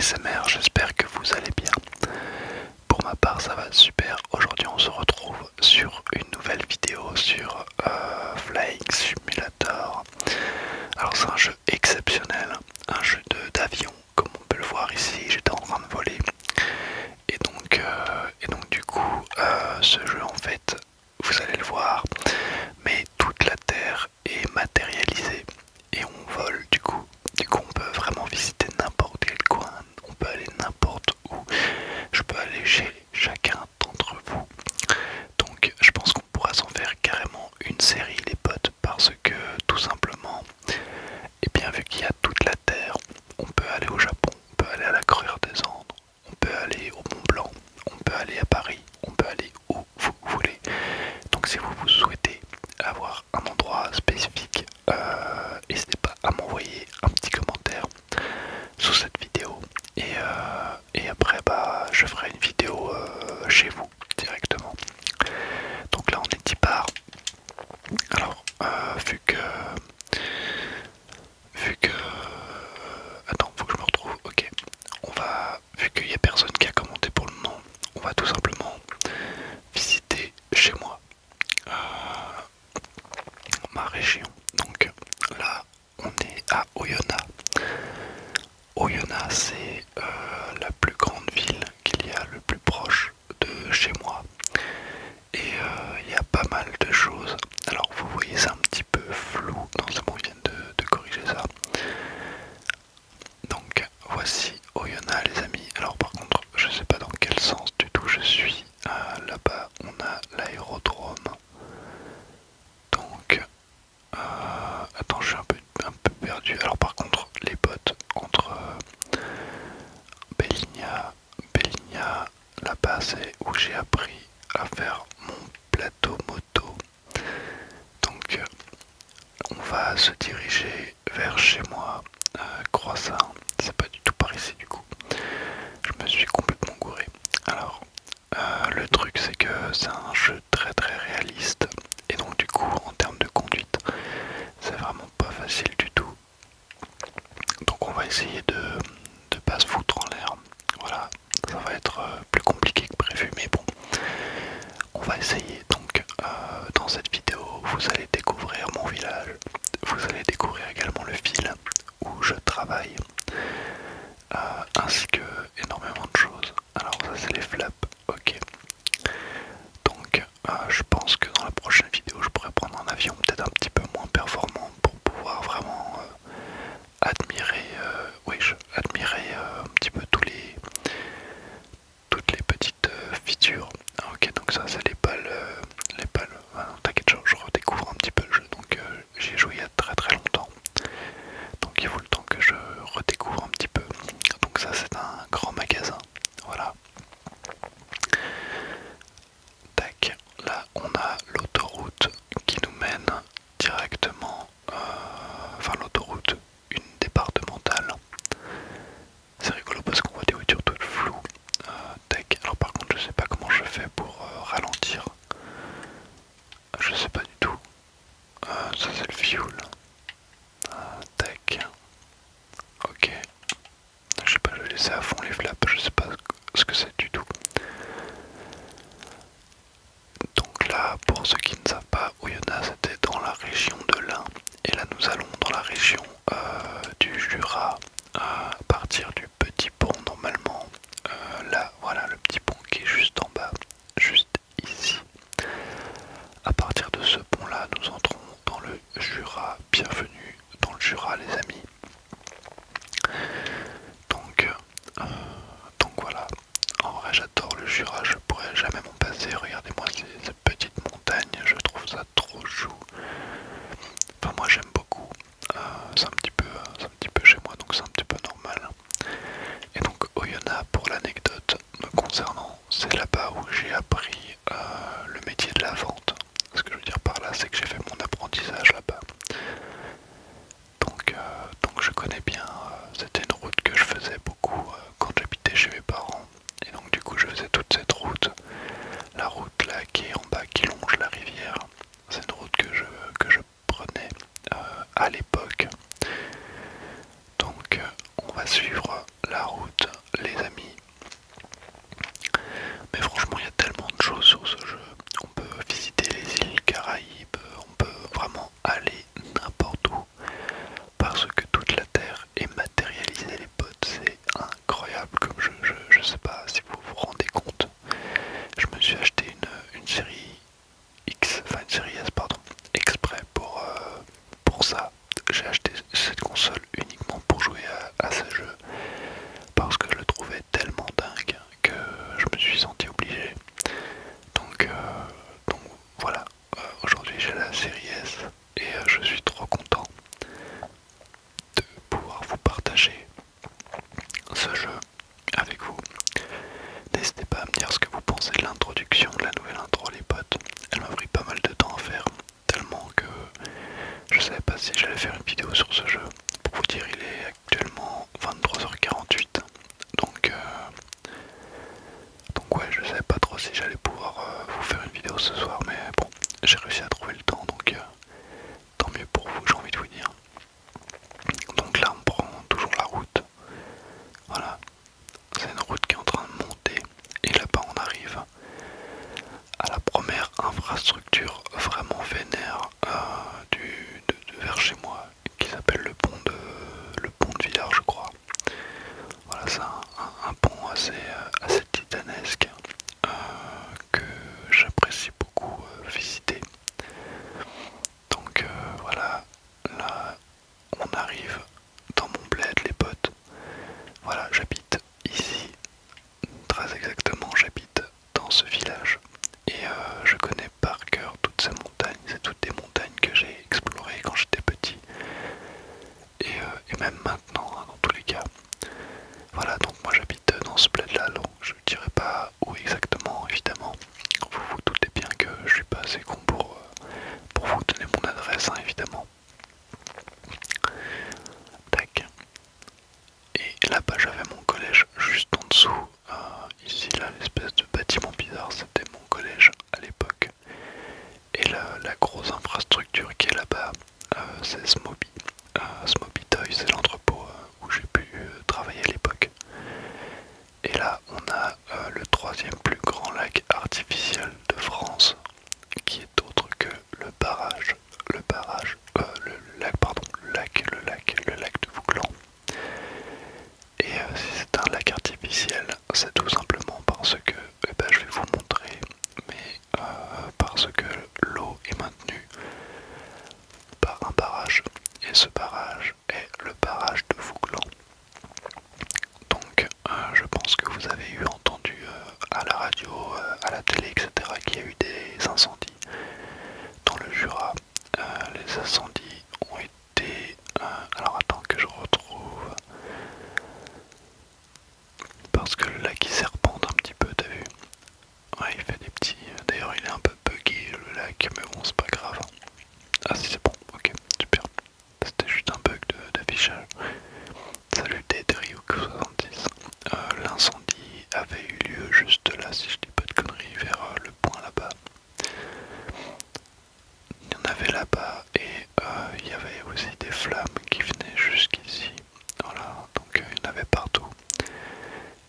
ASMR, j'espère que vous allez bien. Pour ma part ça va super. Aujourd'hui on se retrouve sur une nouvelle vidéo sur Flying Simulator. Alors c'est un jeu exceptionnel, un jeu d'avion comme on peut le voir ici, j'étais en train de voler. Et donc du coup ce jeu en fait, vous allez le voir, mais toute la Terre est matérialisée et on vole du coup. On peut vraiment visiter n'importe quel coin, on peut aller n'importe où, je peux aller chez chacun d'entre vous. Donc je pense qu'on pourra s'en faire carrément une série les potes, parce que tout simplement, et bien vu qu'il y a toute la Terre, on peut aller au Japon, on peut aller à la Crure des Andes, on peut aller au Mont Blanc, on peut aller à Paris, on peut aller où vous voulez. Donc si vous souhaitez avoir un endroit spécifique, n'hésitez pas à m'envoyer un petit commentaire sous cette vidéo et après bah je ferai une vidéo chez vous directement. Donc là on est 10 parts. Alors vu que attends, faut que je me retrouve. Ok, on va, vu qu'il n'y a personne qui a commenté pour le moment, on va tout simplement visiter chez moi ma région. Donc là on est à Oyonnax. Oyonnax, c'est la plus grande ville qu'il y a le plus proche de chez moi. Et il y a pas mal de choses. Alors vous voyez, c'est un petit peu flou. Non, c'est bon, ils viennent de corriger ça. Donc voici Oyonnax les amis. Alors par contre, je sais pas dans quel sens du tout je suis. Là-bas, on a l'aérodrome. Donc attends, je suis un peu perdu. Alors par contre, les potes entre Belligna, là-bas c'est où j'ai appris à faire mon plateau moto. Donc on va se diriger vers chez moi. Croissant, c'est pas du tout par ici du coup. Je me suis complètement gouré. Alors le truc c'est que c'est un jeu très très réaliste. Et donc du coup en termes de conduite, c'est vraiment pas facile du tout. Donc on va essayer de pas se foutre en l'air. Voilà, ça va être plus compliqué que prévu, mais bon, on va essayer. Donc dans cette vidéo, vous allez découvrir mon village, vous allez découvrir également le ville où je travaille, ainsi que énormément de choses. Alors ça c'est les flaps, ok. Donc je pense que dans la prochaine vidéo, je pourrais prendre un avion peut-être un petit peu moins performant pour pouvoir vraiment admirer, admirer un petit peu toutes les petites features. Ah, ok, donc ça c'est les pales. Ah, non, t'inquiète, je redécouvre un petit peu le jeu. Donc j'y ai joué il y a très très longtemps. Donc il faut le temps que je redécouvre un petit peu. Donc ça c'est un grand magasin. Voilà. Tac, là on a l'autoroute qui nous mène directement, enfin l'autoroute, une départementale. C'est rigolo parce qu'on voit des voitures toutes floues. Tac, alors par contre je sais pas comment je fais pour ralentir. Je sais pas du tout. Ça c'est le fuel. Tac. Ok. Je sais pas, je vais laisser à fond les flaps, je sais pas ce que c'est du tout. Donc là, pour ceux qui ne savent pas, Oyonnax c'était dans la région de l'Ain. Et là nous allons dans la région du Jura, à partir du petit pont normalement. Là, voilà le petit pont qui est juste en bas, juste ici. À partir de ce pont là, nous entrons dans le Jura. Bienvenue dans le Jura les amis. Donc, voilà, en vrai j'adore le Jura, je pourrais jamais m'en passer. Regardez-moi ces petites montagnes, je trouve ça trop chou. Enfin moi j'aime beaucoup, c'est un petit peu chez moi, donc c'est un petit peu normal. Et donc Oyonnax, pour l'anecdote me concernant, c'est là-bas où j'ai appris le métier de la vente. Ce que je veux dire par là, c'est que j'ai fait mon apprentissage là-bas. Donc je connais bien, c'était une route que je faisais beaucoup quand j'habitais chez mes parents. Et donc du coup je faisais toute cette route. La route là qui est en bas, qui longe la rivière. C'est une route que je prenais à l'époque. Donc on va suivre la route, les amis. Mais franchement, il y a tellement de choses sur ce jeu. On peut visiter les îles Caraïbes, on peut vraiment aller n'importe où. Parce que toute la Terre est matérialisée, les potes. C'est incroyable comme jeu. Je sais pas si vous vous rendez compte. Je me suis acheté une série X, enfin une série S, pardon, exprès pour ça. J'ai acheté cette console uniquement pour jouer à ce jeu. Parce que je le trouvais tellement dingue que je me suis senti obligé. Donc voilà, aujourd'hui j'ai la série S et je suis trop content de pouvoir vous partager ce jeu avec vous. N'hésitez pas à me dire ce que vous pensez de l'introduction, de la nouvelle intro les potes. Elle m'a pris pas mal de temps à faire, tellement que je savais pas si j'allais faire une vidéo sur ce jeu. Pour vous dire, il est actuellement 23h48, donc ouais, je savais pas trop si j'allais pouvoir vous faire une vidéo ce soir, mais bon, j'ai réussi à trouver le temps, donc tant mieux pour vous, j'ai envie de vous dire. Donc là, on prend toujours la route. Voilà, c'est une route qui est en train de monter, et là-bas, on arrive à la première infrastructure vraiment vénère de vers chez moi, qui s'appelle le pont de Villars, je crois. Voilà, c'est un pont assez titanesque que j'apprécie beaucoup visiter. Donc voilà, là on arrive dans mon bled les potes. Voilà, j'habite ici, très exactement j'habite dans ce village. Et je connais par cœur toutes ces montagnes, c'est toutes des montagnes que j'ai explorées quand j'étais petit. Et même maintenant, hein, dans tous les cas. Voilà, donc moi j'habite dans ce bled là, donc je ne dirai pas où exactement, évidemment. Vous vous doutez bien que je suis pas assez con pour vous donner mon adresse, hein, évidemment. Tac. Et là-bas j'avais mon collège juste en dessous. Ici là, l'espèce de bâtiment bizarre, c'était mon collège à l'époque. Et la grosse infrastructure qui est là-bas, c'est Smoby. Smoby Toy, c'est l'entrepôt où j'ai pu travailler à l'époque. Et là, on a le troisième plus grand lac artificiel de France, qui est autre que le lac de Vouglans. Et si c'est un lac artificiel, c'est tout simplement parce que, je vais vous montrer, mais parce que l'eau est maintenue par un barrage, et ce barrage est le barrage de Vouglans. Donc je pense que vous avez entendu à la radio, à la télé, etc. qu'il y a eu des incendies dans le Jura. Les incendies ont été... alors attends que je retrouve... Parce que le lac il serpente un petit peu, t'as vu? Ouais, il fait des petits... D'ailleurs il est un peu buggy le lac, mais bon c'est pas grave. Ah si c'est bon, ok, super. C'était juste un bug d'affichage. Salut Ryuk66. L'incendie avait eu lieu juste là, si je dis pas de conneries, vers le point là-bas. Il y en avait là-bas et il y avait aussi des flammes qui venaient jusqu'ici. Voilà, donc il y en avait partout.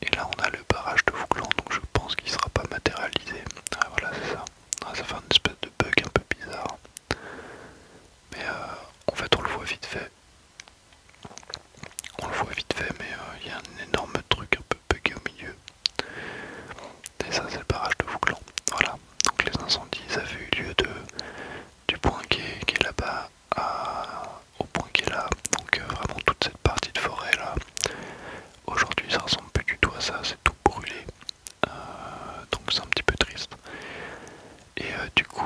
Et là on a le barrage de Vouglans, donc je pense qu'il sera pas matérialisé. Ah voilà, c'est ça. Ah, ça fait une espèce de bug un peu bizarre. Mais en fait on le voit vite fait. On le voit vite fait, mais il y a un énorme truc un peu bugué au milieu. Et ça, c'est le barrage de Vouglans. Voilà. Donc les incendies, ça avaient eu lieu du point qui est là-bas au point qui est là. Donc vraiment toute cette partie de forêt là. Aujourd'hui, ça ressemble plus du tout à ça. C'est tout brûlé. Donc c'est un petit peu triste. Et du coup,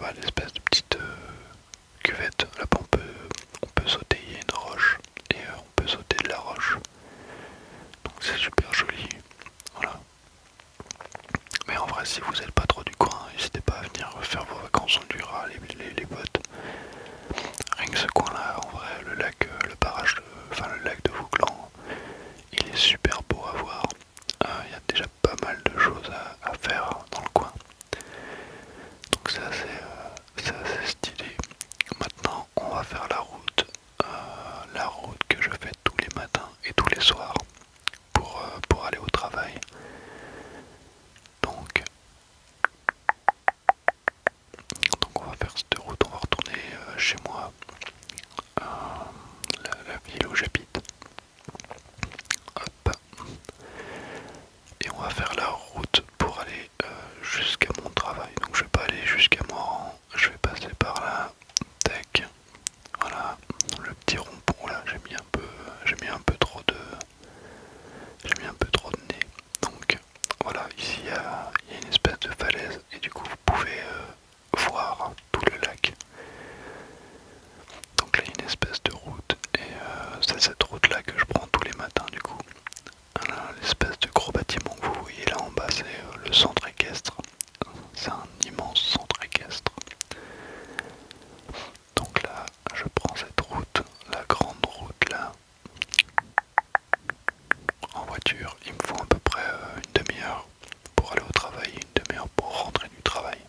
bah, l'espèce de petite cuvette. Là-bas on peut sauter, il y a une roche et on peut sauter de la roche. Donc c'est super joli. Voilà. Mais en vrai, si vous n'êtes pas trop du coin, n'hésitez pas à venir faire vos vacances en Jura, les potes. Rien que ce coin-là, en vrai, le lac, le barrage, enfin le lac de Vouclan, il est super beau à voir. Il y a déjà pas mal de choses à faire dans le coin. Donc c'est assez stylé. Maintenant, on va faire la route que je fais tous les matins et tous les soirs pour aller au travail. Donc on va faire cette route, on va retourner chez moi, la ville où j'habite. Hop. Et on va faire la route pour aller jusqu'à mon travail. Donc je vais pas aller jusqu'à moi, je vais passer par là. Tac. Voilà. Le petit rond-pont là, j'ai mis un peu trop de. J'ai mis un peu trop de nez. Donc voilà, ici il y a une espèce de falaise et du coup vous pouvez voir tout le lac. Donc là il y a une espèce de route et c'est cette route là que je prends tous les matins du coup. Voilà, l'espèce de gros bâtiment que vous voyez là en bas, c'est le centre équestre. C'est un immense centre équestre. Donc là, je prends cette route, la grande route là, en voiture. Il me faut à peu près une demi-heure pour aller au travail et une demi-heure pour rentrer du travail.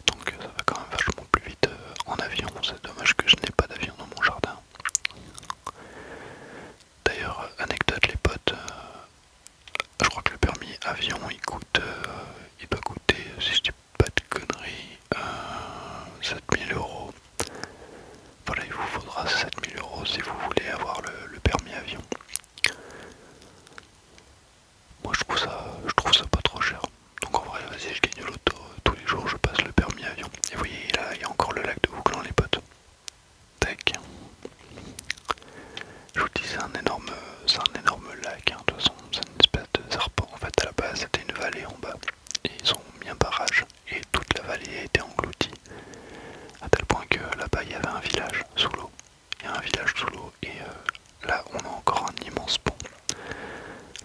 Donc ça va quand même vachement plus vite en avion. C'est dommage que je n'ai pas d'avion dans mon jardin. D'ailleurs, anecdote les potes, je crois que le permis avion il doit coûter, si je dis pas de conneries, 7 000 €. Voilà, il vous faudra 7 000 € si vous voulez avoir le permis avion. Moi je trouve ça pas trop cher. Donc en vrai, vas-y, je gagne l'auto, tous les jours je passe le permis avion. Et vous voyez, là, il y a encore le lac de Vouclan les potes. Tac. Je vous dis, c'est un énorme lac, hein. De toute façon, c'est une espèce de serpent. En fait, à la base, c'était une vallée en bas. Et ils ont mis un barrage. Et toute la vallée a été engloutie. À tel point que là-bas, il y avait un village sous l'eau. Il y a un village sous l'eau. Et là, on a encore un immense pont.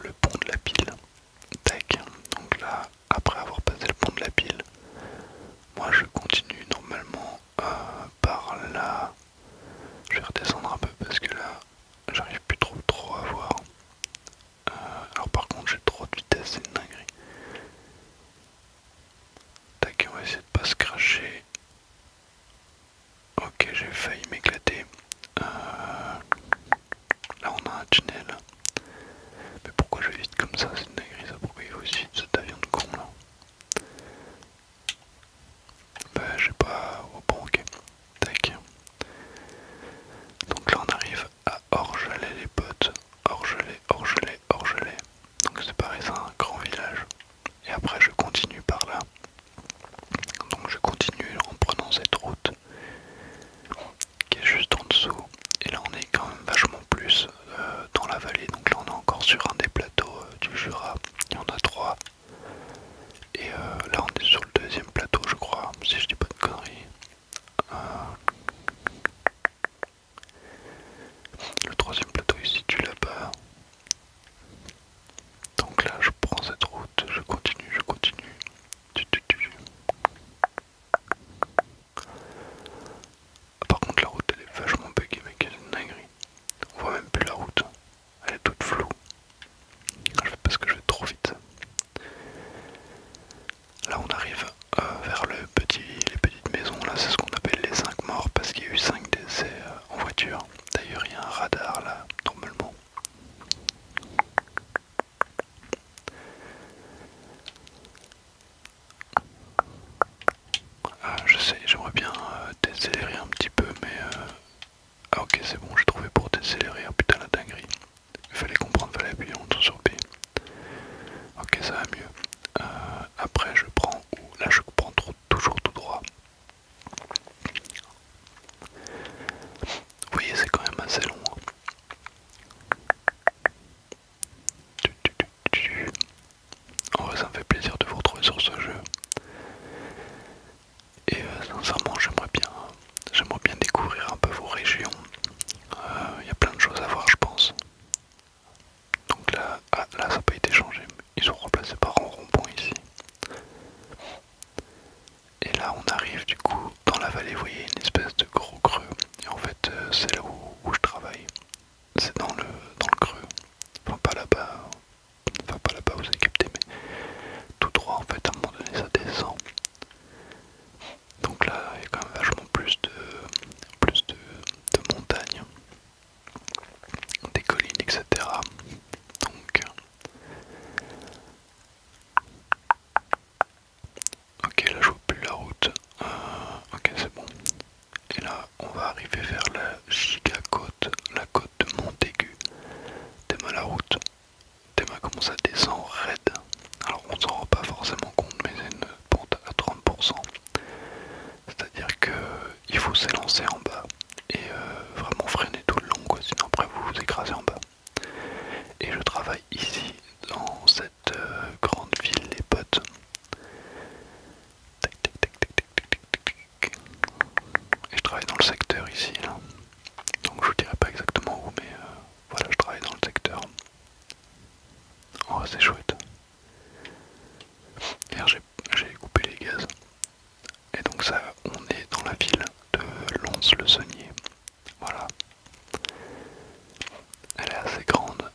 Le pont de la pile. Tac. Donc là, après avoir passé le pont de la pile, moi, je continue normalement par là. Je vais redescendre un peu parce que là, j'arrive plus trop à voir. Alors par contre, j'ai trop de vitesse, c'est une dinguerie. Tac, on va essayer de pas se cracher. Ok, j'ai failli m'éclater. Là, on a un tunnel. Mais pourquoi je vais vite comme ça? C'est une dinguerie ça. Pourquoi il faut aussi vite cet avion de con là? Bah, je sais pas. Oh, bon, ok. Tac. Donc là, on arrive à Orgelet, les potes. Orgelet. Donc c'est pareil, c'est un grand village. Et après, je continue par là. Donc je continue en prenant cette route qui est juste en dessous. Et là, on est quand même vachement plus dans la vallée. Donc là, on est encore sur un des plateaux du Jura. Il y en a 3. Et là, on est sur le deuxième plateau, je crois, si je dis pas de conneries. Le troisième plateau il se situe là-bas. Donc là, je prends cette route, je continue. Par contre, la route elle est vachement buggée, mec, c'est une dinguerie. On voit même plus la route, elle est toute floue. Je fais parce que je vais trop vite. Là, on arrive vers les petites maisons. Là, c'est ce qu'on appelle les 5 morts parce qu'il y a eu 5 décès en voiture. D'ailleurs, il y a un radar là, normalement. Je sais, j'aimerais bien décélérer un petit peu, mais ah ok, c'est bon, j'ai trouvé pour décélérer. Oh putain, la dinguerie. Il fallait comprendre, fallait appuyer en dessous sur B. Ok, ça va mieux. Après, je prends où? Là, je prends toujours tout droit. Vous voyez, c'est quand même assez long. Hein. En vrai, ça me fait plaisir de vous retrouver sur ce jeu. là on arrive du coup dans la vallée, vous voyez une espèce de gros creux. Et en fait c'est là où je travaille. C'est dans le creux. Enfin pas là-bas. Enfin pas là-bas vous avez capté, mais tout droit en fait à un moment donné ça descend. Donc là il y a quand même vachement plus de montagnes, des collines, etc. Donc ok, là je vois plus la route. Ok, c'est bon. Et là on va arriver vers la giga côte, la côte de Montaigu. Tellement la route, tellement comment ça descend raide. Alors on s'en rend pas forcément compte, mais c'est une pente à 30%. C'est-à-dire que il faut s'élancer en bas et vraiment freiner tout le long, quoi, sinon après vous vous écrasez en bas. Et je travaille ici dans cette grande ville, les potes. Tac, tac, tac, tac, tac, tac, tac, tac. Et je travaille dans le secteur ici, là. Donc je vous dirai pas exactement où, mais voilà, je travaille dans le secteur. Oh, c'est chouette. Hier j'ai coupé les gaz. Et donc ça, on est dans la ville de Lons-le-Saunier. Voilà. Elle est assez grande.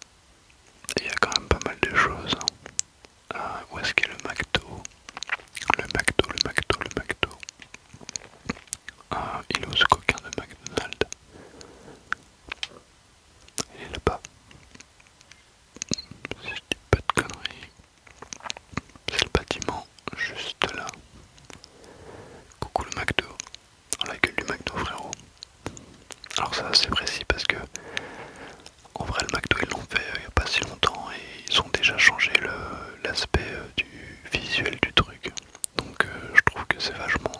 Et il y a quand même pas mal de choses. Où est-ce qu'il y a le McDo? Le McDo, le McDo, le McDo. Il est où ce coquin de McDonald's? Il est là-bas. Si je dis pas de conneries. C'est le bâtiment juste là. Coucou le McDo. Dans la gueule du McDo, frérot. Alors ça c'est précis parce que en vrai le McDo ils l'ont fait il n'y a pas si longtemps et ils ont déjà changé l'aspect du visuel du truc. Donc je trouve que c'est vachement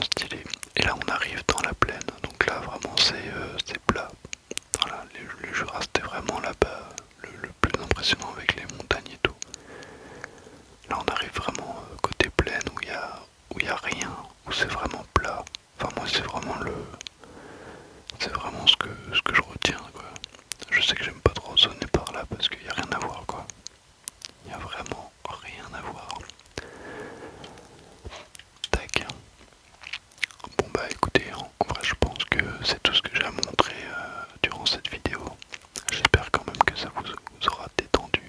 stylé. Et là on arrive dans la plaine, donc là vraiment c'est plat. Voilà, le Jura c'était vraiment là-bas le plus impressionnant avec les montagnes et tout. Là on arrive vraiment côté plaine où il y a rien, où c'est vraiment plat. Enfin moi c'est vraiment ce que je retiens, quoi. Je sais que j'aime pas trop zoner par là parce qu'il y a rien à voir, quoi. Il y a vraiment rien à voir. Tac. Bon bah écoutez, en vrai je pense que c'est tout ce que j'ai à montrer durant cette vidéo. J'espère quand même que ça vous aura détendu.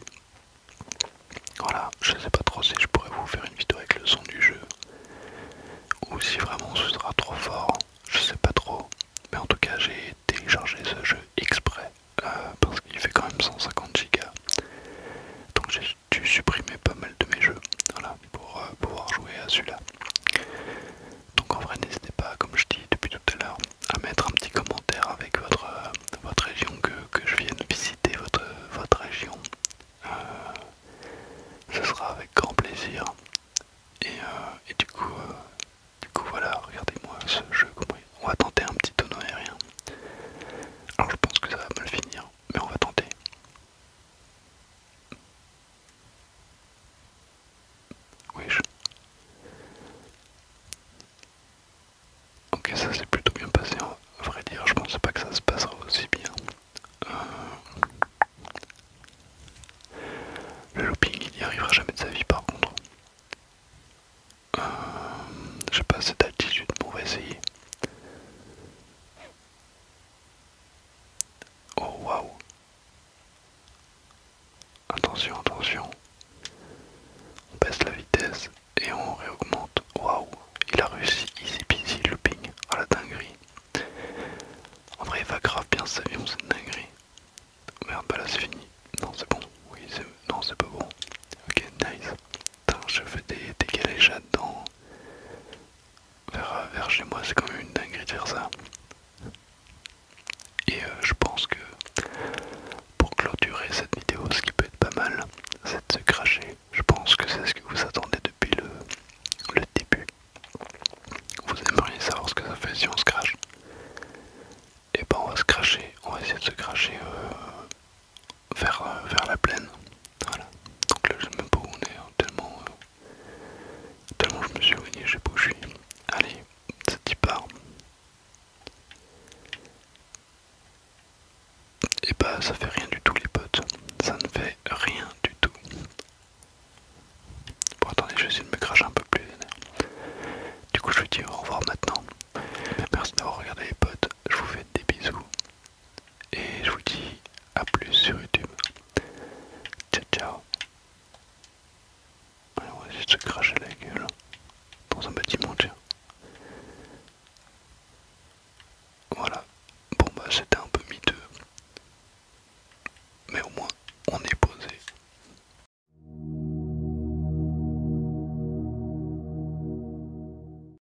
Voilà, je sais pas trop si je pourrais vous faire une vidéo avec le son du jeu ou si vraiment ce sera trop fort, je sais pas trop. Mais en tout cas j'ai téléchargé ce jeu exprès parce qu'il fait quand même 150 gigas. Donc j'ai dû supprimer pas mal de mes jeux, voilà, pour pouvoir jouer à celui-là. Donc en vrai n'hésitez pas, comme je dis depuis tout à l'heure, à mettre un petit commentaire avec votre région, que je vienne visiter votre région. Ce sera avec grand plaisir. Et du coup voilà, regardez-moi ce jeu, on va tenter un petit tonneau aérien. Alors je pense que ça va mal finir, mais on va tenter. Oui, ok, ça s'est plutôt bien passé, à vrai dire, je pensais pas que ça se passerait aussi bien. Le looping, il n'y arrivera jamais de sa vie par contre. J'ai pas assez d'altitude, mais on va essayer. Oh waouh. Attention, attention. On baisse la vitesse et on réaugmente. Waouh. Il a réussi easy peasy le looping. Oh la dinguerie. En vrai il va grave bien cet avion, c'est une dinguerie. Merde, bah là c'est fini. Non c'est bon. Oui c'est. Non c'est pas bon. Ok, nice. Putain, je fais des galéjades vers chez moi, c'est quand même une dinguerie de faire ça. Et je pense que pour clôturer cette vidéo, ce qui peut être pas mal, c'est de se cracher. Je pense que c'est ce que vous attendez depuis le début. Vous aimeriez savoir ce que ça fait si on se crache. Et ben on va se cracher, on va essayer de se cracher vers la plaine. Voilà. Donc là je sais même pas où on est, hein, tellement je me suis éloigné, je sais pas où je suis. Allez, c'est y part. Et bah ça fait rien du tout les potes. Ça ne fait rien du tout. Bon attendez, je vais essayer de me cracher un peu plus. vidéo. Au revoir maintenant. Merci d'avoir regardé les potes. Je vous fais des bisous. Et je vous dis à plus sur YouTube. Ciao ciao. Allez, on va essayer de se cracher la gueule dans un bâtiment.